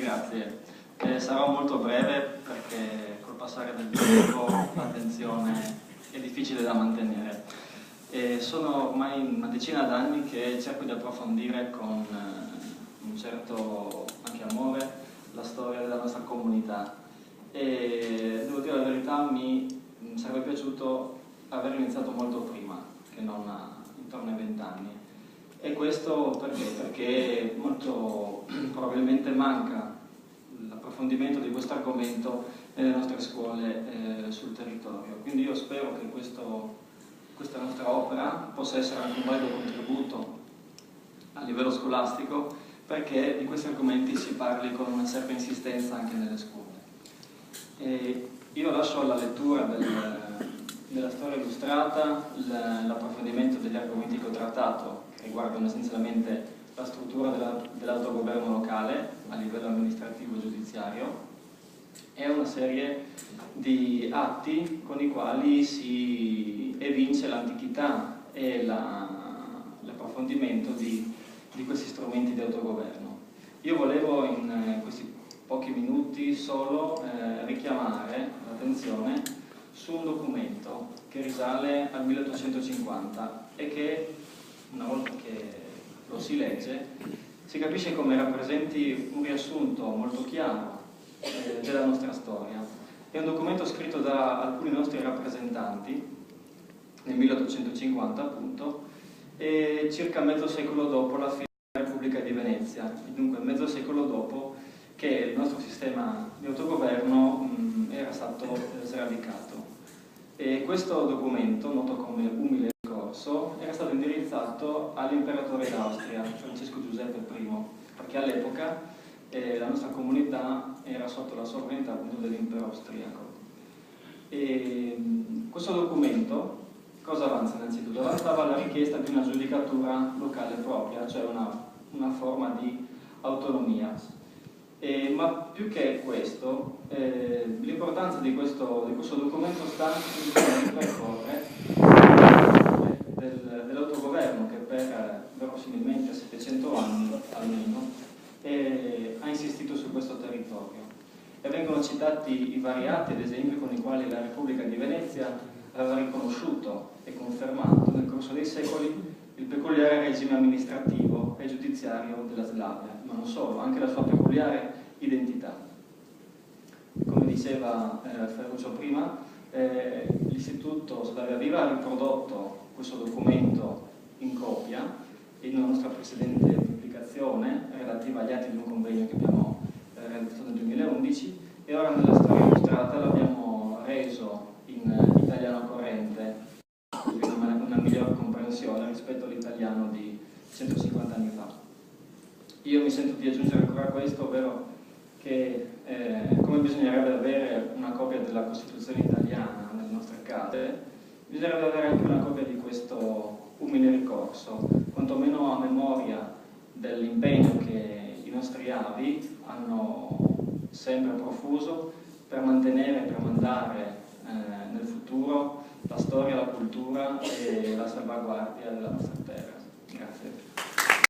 grazie. Sarò molto breve perché col passare del tempo l'attenzione è difficile da mantenere. Sono ormai una decina d'anni che cerco di approfondire con un certo anche amore la storia della nostra comunità e devo dire la verità, mi sarebbe piaciuto aver iniziato molto prima che non intorno ai 20 anni. E questo perché? Perché molto probabilmente manca l'approfondimento di questo argomento nelle nostre scuole sul territorio. Quindi io spero che questa nostra opera possa essere anche un valido contributo a livello scolastico perché di questi argomenti si parli con una certa insistenza anche nelle scuole. Io lascio alla lettura della storia illustrata l'approfondimento degli argomenti che ho trattato, che riguardano essenzialmente la struttura dell'autogoverno locale a livello amministrativo e giudiziario e una serie di atti con i quali si evince l'antichità e l'approfondimento di questi strumenti di autogoverno. Io volevo in questi pochi minuti solo richiamare l'attenzione su un documento che risale al 1850 e che, una volta che lo si legge, si capisce come rappresenti un riassunto molto chiaro della nostra storia. È un documento scritto da alcuni nostri rappresentanti nel 1850 appunto e circa mezzo secolo dopo la fine della Repubblica di Venezia, dunque mezzo secolo dopo che il nostro sistema di autogoverno era stato sradicato. E questo documento, noto come Umile Ricorso, era stato indirizzato all'imperatore d'Austria, Francesco Giuseppe I, perché all'epoca la nostra comunità era sotto la sovranità dell'impero austriaco. E questo documento cosa avanza innanzitutto? Avanzava la richiesta di una giudicatura locale propria, cioè una forma di autonomia. Ma più che questo, l'importanza di questo documento sta nel percorrere dell'autogoverno che per verosimilmente 700 anni almeno ha insistito su questo territorio. E vengono citati i vari atti, ad esempio, con i quali la Repubblica di Venezia aveva riconosciuto e confermato nel corso dei secoli il peculiare regime amministrativo e giudiziario della Slavia, ma non solo, anche la sua peculiare identità. Come diceva Ferruccio prima, l'Istituto Slavia Viva ha riprodotto questo documento in copia in una nostra precedente pubblicazione relativa agli atti di un convegno che abbiamo realizzato nel 2011 e ora nella storia illustrata l'abbiamo reso in italiano corrente, una migliore comprensione rispetto all'italiano di 150 anni fa. Io mi sento di aggiungere ancora questo, ovvero che come bisognerebbe avere una copia della Costituzione italiana nelle nostre case, bisognerebbe avere anche una copia di questo umile ricorso, quantomeno a memoria dell'impegno che i nostri avi hanno sempre profuso per mantenere e per mandare nel futuro la storia, la cultura e la salvaguardia della nostra terra. Grazie.